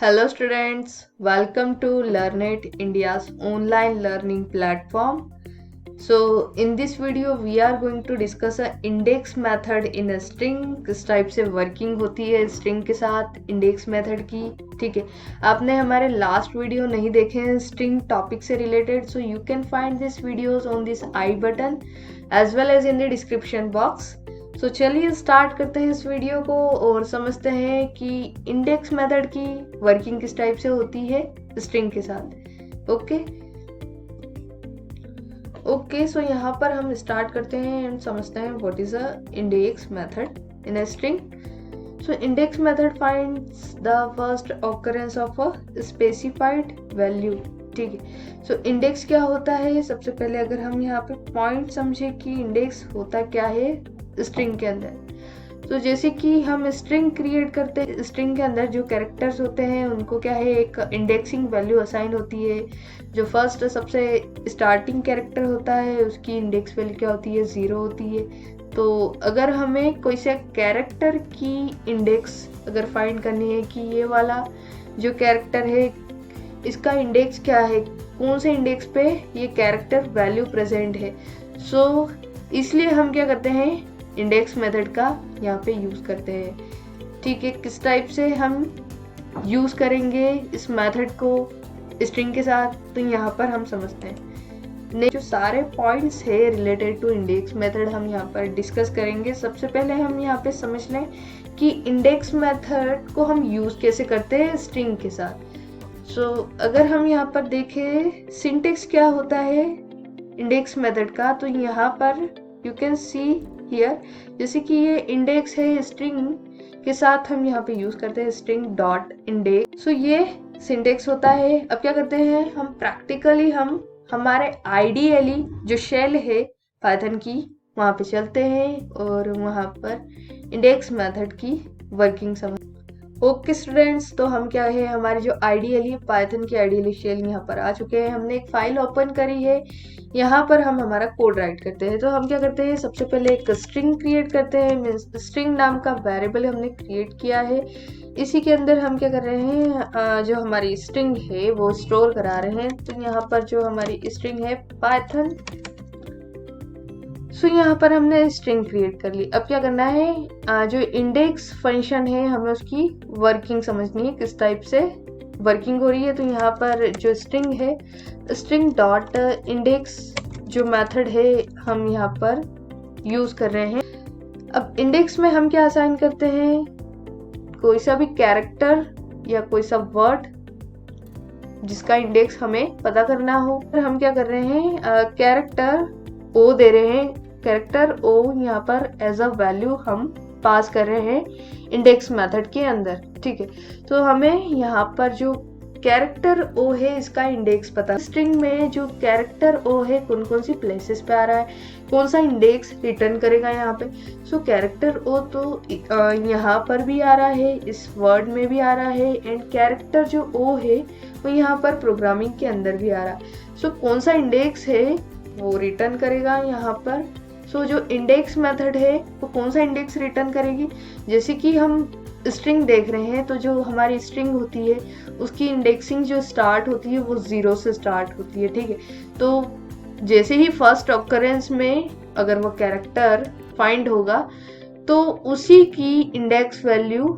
Hello students, welcome to LearnIt India's online learning platform. So in this video we are going to discuss a index method in a string. किस type से working होती है string के साथ index method की। ठीक है, आपने हमारे लास्ट वीडियो नहीं देखे हैं स्ट्रिंग टॉपिक से related, so you can find this videos on this i button as well as in the description box. तो चलिए स्टार्ट करते हैं इस वीडियो को और समझते हैं कि इंडेक्स मेथड की वर्किंग किस टाइप से होती है स्ट्रिंग के साथ। ओके सो यहाँ पर हम स्टार्ट करते हैं एंड समझते हैं what is a index method in a string. So index method finds the first occurrence of a specified value. ठीक है, सो इंडेक्स क्या होता है, सबसे पहले अगर हम यहाँ पे पॉइंट समझे कि इंडेक्स होता क्या है स्ट्रिंग के अंदर। तो जैसे कि हम स्ट्रिंग क्रिएट करते हैं, स्ट्रिंग के अंदर जो कैरेक्टर्स होते हैं उनको क्या है एक इंडेक्सिंग वैल्यू असाइन होती है। जो फर्स्ट सबसे स्टार्टिंग कैरेक्टर होता है उसकी इंडेक्स वैल्यू क्या होती है, 0 होती है। तो अगर हमें कोई से कैरेक्टर की इंडेक्स अगर फाइंड करनी है कि ये वाला जो कैरेक्टर है इसका इंडेक्स क्या है, कौन से इंडेक्स पे ये कैरेक्टर वैल्यू प्रेजेंट है, सो इसलिए हम क्या करते हैं इंडेक्स मेथड का यहाँ पे यूज करते हैं। ठीक है, किस टाइप से हम यूज करेंगे इस मेथड को स्ट्रिंग के साथ, तो यहाँ पर हम समझते हैं। जो सारे पॉइंट्स है रिलेटेड टू इंडेक्स मेथड हम यहाँ पर डिस्कस करेंगे। सबसे पहले हम यहाँ पे समझ लें कि इंडेक्स मेथड को हम यूज कैसे करते हैं स्ट्रिंग के साथ। सो अगर हम यहाँ पर देखें सिंटेक्स क्या होता है इंडेक्स मेथड का, तो यहाँ पर यू कैन सी हियर, जैसे कि ये इंडेक्स है स्ट्रिंग के साथ हम यहाँ पे यूज करते हैं स्ट्रिंग डॉट इंडेक्स। सो ये सिंटेक्स होता है। अब क्या करते हैं हम प्रैक्टिकली हम हमारे आइडियली जो शेल है पाइथन की वहाँ पे चलते हैं और वहाँ पर इंडेक्स मेथड की वर्किंग समझ। ओके स्टूडेंट्स, तो हम क्या है हमारे जो आइडियली पाइथन की आइडियली शेल यहाँ पर आ चुके हैं। हमने एक फाइल ओपन करी है, यहाँ पर हम हमारा कोड राइट करते हैं। तो हम क्या करते हैं सबसे पहले एक स्ट्रिंग क्रिएट करते हैं, स्ट्रिंग नाम का वेरिएबल हमने क्रिएट किया है। इसी के अंदर हम क्या कर रहे हैं जो हमारी स्ट्रिंग है वो स्टोर करा रहे हैं। तो यहाँ पर जो हमारी स्ट्रिंग है पाइथन, सो यहाँ पर हमने स्ट्रिंग क्रिएट कर ली। अब क्या करना है जो इंडेक्स फंक्शन है हमें उसकी वर्किंग समझनी है, किस टाइप से वर्किंग हो रही है। तो यहाँ पर जो स्ट्रिंग है स्ट्रिंग डॉट इंडेक्स जो मेथड है हम यहाँ पर यूज कर रहे हैं। अब इंडेक्स में हम क्या असाइन करते हैं, कोई सा भी कैरेक्टर या कोई सा वर्ड जिसका इंडेक्स हमें पता करना हो। हम क्या कर रहे हैं कैरेक्टर ओ दे रहे हैं, कैरेक्टर ओ यहाँ पर एज अ वैल्यू हम पास कर रहे हैं इंडेक्स मेथड के अंदर। ठीक है, तो हमें यहाँ पर जो कैरेक्टर ओ है इसका इंडेक्स पता, स्ट्रिंग में जो कैरेक्टर ओ है कौन कौन सी प्लेसेस पे आ रहा है, कौन सा इंडेक्स रिटर्न करेगा यहाँ पे। सो कैरेक्टर ओ तो यहाँ पर भी आ रहा है, इस वर्ड में भी आ रहा है, एंड कैरेक्टर जो ओ है वो यहाँ पर प्रोग्रामिंग के अंदर भी आ रहा है। सो कौन सा इंडेक्स है वो रिटर्न करेगा यहाँ पर। सो जो इंडेक्स मेथड है वो कौन सा इंडेक्स रिटर्न करेगी, जैसे कि हम स्ट्रिंग देख रहे हैं तो जो हमारी स्ट्रिंग होती है उसकी इंडेक्सिंग जो स्टार्ट होती है वो 0 से स्टार्ट होती है। ठीक है, तो जैसे ही फर्स्ट ऑकरेंस में अगर वो कैरेक्टर फाइंड होगा तो उसी की index value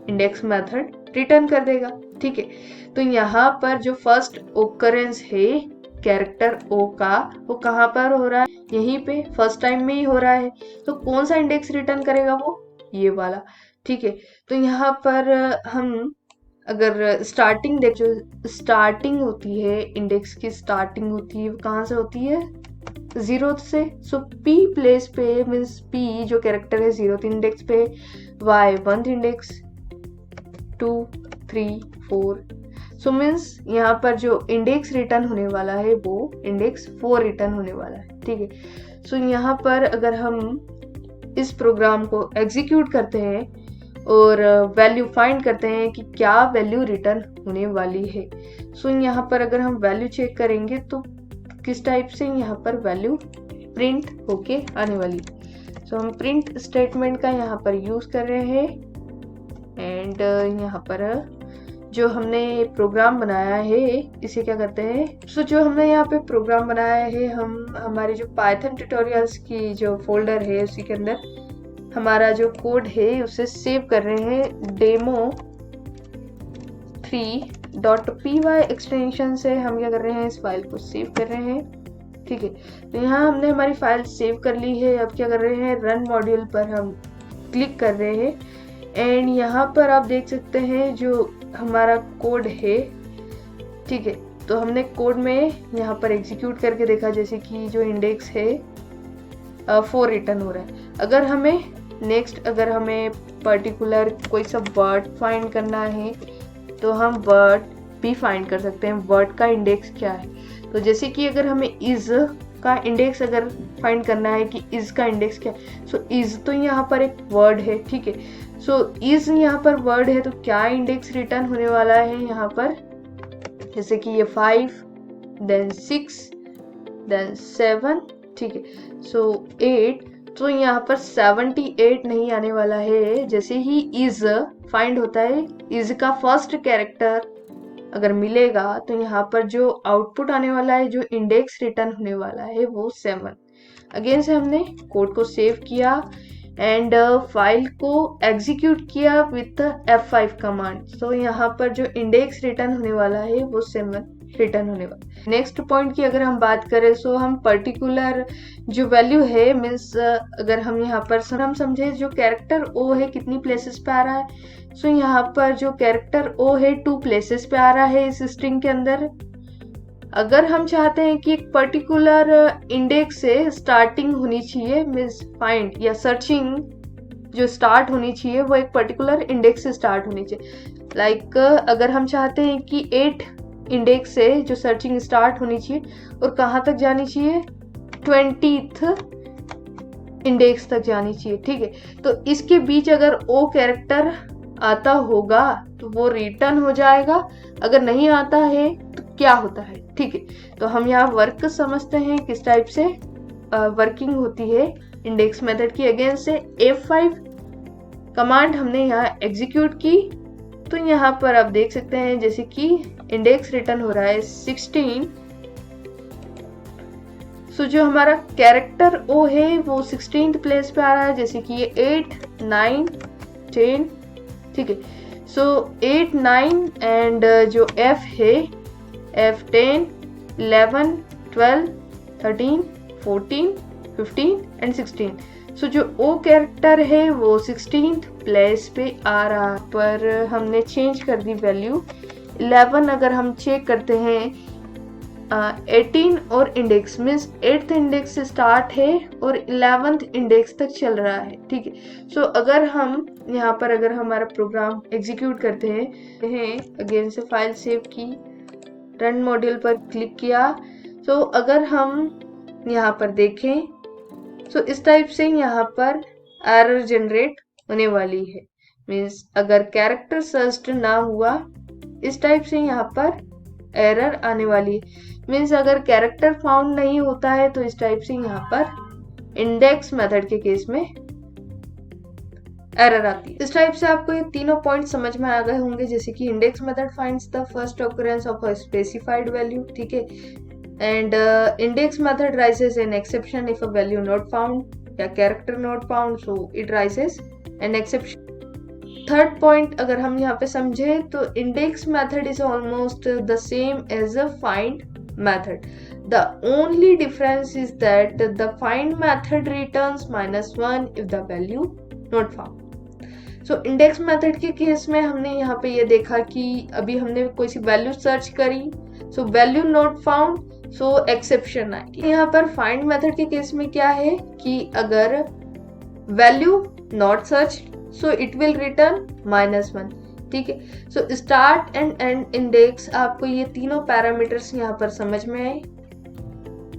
index method return कर देगा। ठीक है, तो यहाँ पर जो फर्स्ट ऑकरेंस है कैरेक्टर ओ का वो कहाँ पर हो रहा है, यहीं पे फर्स्ट टाइम में ही हो रहा है। तो कौन सा इंडेक्स रिटर्न करेगा वो ये वाला। ठीक है, तो यहाँ पर हम अगर स्टार्टिंग देख, जो स्टार्टिंग होती है इंडेक्स की स्टार्टिंग होती है वो कहाँ से होती है 0 से। सो p प्लेस पे मीन्स p जो कैरेक्टर है 0th इंडेक्स पे, y 1th index, 2 3 4, so means यहाँ पर जो इंडेक्स रिटर्न होने वाला है वो इंडेक्स 4 रिटर्न होने वाला है। ठीक है, सो यहाँ पर अगर हम इस प्रोग्राम को एग्जीक्यूट करते हैं और वैल्यू फाइंड करते हैं कि क्या वैल्यू रिटर्न होने वाली है। सो यहाँ पर अगर हम वैल्यू चेक करेंगे तो किस टाइप से यहाँ पर वैल्यू प्रिंट होके आने वाली। सो हम प्रिंट स्टेटमेंट का यहाँ पर यूज कर रहे हैं एंड यहाँ पर जो हमने प्रोग्राम बनाया है इसे क्या करते हैं, सो जो हमने यहाँ पे प्रोग्राम बनाया है, हम हमारे जो पाइथन ट्यूटोरियल्स की जो फोल्डर है उसी के अंदर हमारा जो कोड है उसे सेव कर रहे हैं demo3.py एक्सटेंशन से। हम क्या कर रहे हैं, इस फाइल को सेव कर रहे हैं। ठीक है, तो यहाँ हमने हमारी फाइल सेव कर ली है। अब क्या कर रहे हैं, रन मॉड्यूल पर हम क्लिक कर रहे हैं एंड यहाँ पर आप देख सकते हैं जो हमारा कोड है। ठीक है, तो हमने कोड में यहाँ पर एग्जीक्यूट करके देखा, जैसे कि जो इंडेक्स है 4 रिटर्न हो रहा है। अगर हमें पर्टिकुलर कोई सा वर्ड फाइंड करना है तो हम वर्ड भी फाइंड कर सकते हैं, वर्ड का इंडेक्स क्या है। तो जैसे कि अगर हमें इज का इंडेक्स अगर फाइंड करना है कि इज का इंडेक्स क्या है, सो इज तो यहाँ पर एक वर्ड है। ठीक है, सो इज यहाँ पर वर्ड है तो क्या इंडेक्स रिटर्न होने वाला है यहाँ पर, जैसे कि ये 5 देन 6 देन 7। ठीक है, सो 8, तो यहाँ पर 78 नहीं आने वाला है। जैसे ही इज फाइंड होता है, इज का फर्स्ट कैरेक्टर अगर मिलेगा तो यहाँ पर जो आउटपुट आने वाला है, जो इंडेक्स रिटर्न होने वाला है वो 7। अगेन से हमने कोड को सेव किया एंड फाइल को एग्जीक्यूट किया विथ F5 कमांड। तो यहाँ पर जो इंडेक्स रिटर्न होने वाला है वो 7 रिटर्न होने वाला। नेक्स्ट पॉइंट की अगर हम बात करें, सो हम पर्टिकुलर जो वैल्यू है मीन्स अगर हम यहाँ पर हम समझे जो कैरेक्टर ओ है कितनी प्लेसेस पे आ रहा है, सो यहाँ पर जो कैरेक्टर ओ है 2 प्लेसेस पे आ रहा है इस स्ट्रिंग के अंदर। अगर हम चाहते हैं कि एक पर्टिकुलर इंडेक्स से स्टार्टिंग होनी चाहिए, मीन्स फाइंड या सर्चिंग जो स्टार्ट होनी चाहिए वो एक पर्टिकुलर इंडेक्स से स्टार्ट होनी चाहिए। लाइक अगर हम चाहते हैं कि 8 इंडेक्स से जो सर्चिंग स्टार्ट होनी चाहिए और कहाँ तक जानी चाहिए, 20th इंडेक्स तक जानी चाहिए। ठीक है, तो इसके बीच अगर ओ कैरेक्टर आता होगा तो वो रिटर्न हो जाएगा, अगर नहीं आता है तो क्या होता है। ठीक है, तो हम यहाँ वर्क समझते हैं किस टाइप से वर्किंग होती है इंडेक्स मेथड की। अगेन से F5 कमांड हमने यहाँ एग्जीक्यूट की, तो यहाँ पर आप देख सकते हैं जैसे कि इंडेक्स रिटर्न हो रहा है 16। सो जो हमारा कैरेक्टर ओ है वो 16th प्लेस पे आ रहा है, जैसे कि ये 8 9 10। ठीक है, सो 8 9 एंड जो F है F10 11 12 13 14 15 एंड 16। सो जो ओ कैरेक्टर है वो 16th प्लेस पे आ रहा, पर हमने चेंज कर दी वैल्यू 11। अगर हम चेक करते हैं 18 और इंडेक्स मीन्स 8th इंडेक्स से स्टार्ट है और 11th इंडेक्स तक चल रहा है। ठीक है, सो अगर हम यहाँ पर अगर हमारा प्रोग्राम एग्जीक्यूट करते हैं, अगेन से फाइल सेव की, रन मॉड्यूल पर क्लिक किया, सो अगर हम यहाँ पर देखें सो इस टाइप से यहाँ पर एरर जनरेट होने वाली है। मीन्स अगर कैरेक्टर सर्च्ड ना हुआ, इस टाइप से यहाँ पर एरर आने वाली है। मीन्स अगर कैरेक्टर फाउंड नहीं होता है तो इस टाइप से यहाँ पर इंडेक्स मेथड के केस में एरर आती है। इस टाइप से आपको ये तीनों पॉइंट समझ में आ गए होंगे, जैसे कि index method finds the first occurrence of a specified value. ठीक है, and index method raises an exception if a value not found या character not found, so it raises an exception. Third point अगर हम यहाँ पे समझे तो index method is almost the same as a find method. The only difference is that the find method returns -1 if the value not found. So index method के case में हमने यहाँ पे ये देखा कि अभी हमने कोई सी वैल्यू सर्च करी, so value not found, so exception आएगी। यहाँ पर find method के केस में क्या है कि अगर value not search, so it will return -1। ठीक है, so start and and index, आपको ये तीनों पैरामीटर्स यहाँ पर समझ में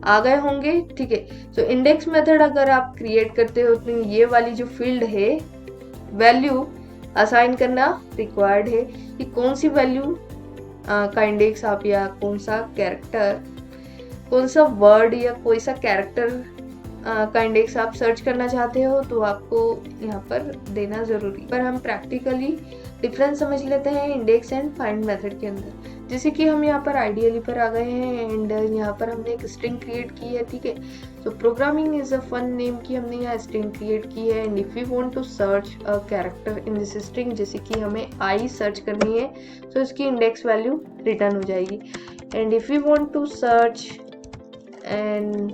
आ गए होंगे। ठीक है, सो इंडेक्स मेथड अगर आप क्रिएट करते हो तो ये वाली जो फील्ड है वैल्यू असाइन करना रिक्वायर्ड है कि कौन सी वैल्यू का इंडेक्स आप या कौन सा कैरेक्टर, कौन सा वर्ड या कोई सा कैरेक्टर का इंडेक्स आप सर्च करना चाहते हो तो आपको यहाँ पर देना जरूरी। पर हम प्रैक्टिकली डिफरेंस समझ लेते हैं इंडेक्स एंड फाइंड मेथड के अंदर। जैसे कि हम यहाँ पर आइडियली पर आ गए हैं एंड यहाँ पर हमने एक स्ट्रिंग क्रिएट की है, ठीक है। तो programming is a fun name की हमने यहाँ स्ट्रिंग क्रिएट की है and if you want to search a character in this string, जैसे कि हमें आई सर्च करनी है तो इसकी इंडेक्स वैल्यू रिटर्न हो जाएगी। And if you want to search and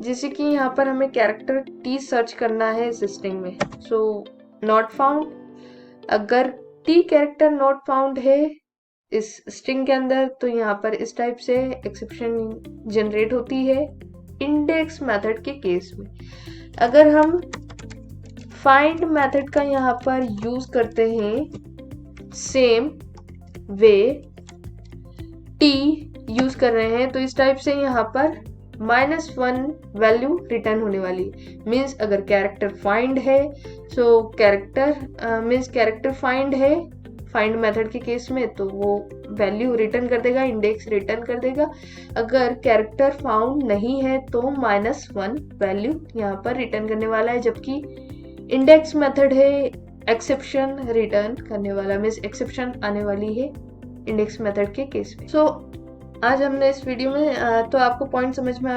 जैसे कि यहाँ पर हमें कैरेक्टर टी सर्च करना है इस स्ट्रिंग में, सो नॉट फाउंड। अगर टी कैरेक्टर नॉट फाउंड है इस स्ट्रिंग के अंदर तो यहाँ पर इस टाइप से एक्सेप्शन जनरेट होती है इंडेक्स मेथड के केस में। अगर हम फाइंड मेथड का यहाँ पर यूज करते हैं सेम वे टी यूज कर रहे हैं तो इस टाइप से यहाँ पर -1 वैल्यू रिटर्न होने वाली है। मीन्स अगर कैरेक्टर फाइंड है सो कैरेक्टर मीन्स कैरेक्टर फाइंड है फाइंड मेथड के केस में तो वो वैल्यू रिटर्न कर देगा, इंडेक्स रिटर्न कर देगा। अगर कैरेक्टर फाउंड नहीं है तो -1 वैल्यू यहाँ पर रिटर्न करने वाला है, जबकि इंडेक्स मेथड है एक्सेप्शन रिटर्न करने वाला, मीन्स एक्सेप्शन आने वाली है इंडेक्स मेथड के केस में। सो आज हमने इस वीडियो में तो आपको पॉइंट समझ में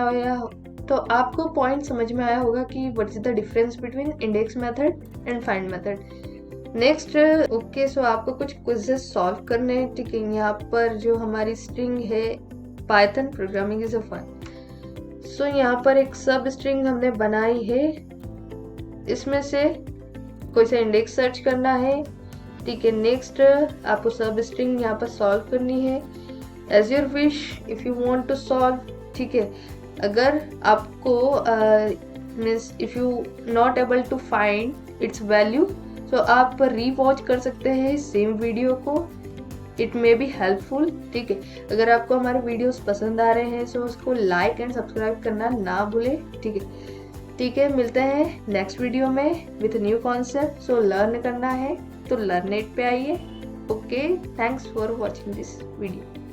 आया होगा कि what is the difference between index method and find method. Next okay, so आपको कुछ क्विजेस सॉल्व करने हैं, ठीक है। यहाँ पर जो हमारी स्ट्रिंग है Python programming is a fun, so यहाँ पर एक सब स्ट्रिंग हमने बनाई है, इसमें से कोई सा इंडेक्स सर्च करना है, ठीक है। नेक्स्ट आपको सब स्ट्रिंग यहाँ पर सॉल्व करनी है as your wish if you want to solve, ठीक है। अगर आपको means if you not able to find its value तो आप रीवॉच कर सकते हैं सेम वीडियो को, इट मे बी हेल्पफुल, ठीक है। अगर आपको हमारे वीडियोस पसंद आ रहे हैं तो उसको लाइक एंड सब्सक्राइब करना ना भूलें, ठीक है। मिलते हैं नेक्स्ट वीडियो में with new concept. So learn करना है तो लर्नेट पे आइए। Okay, thanks for watching this video.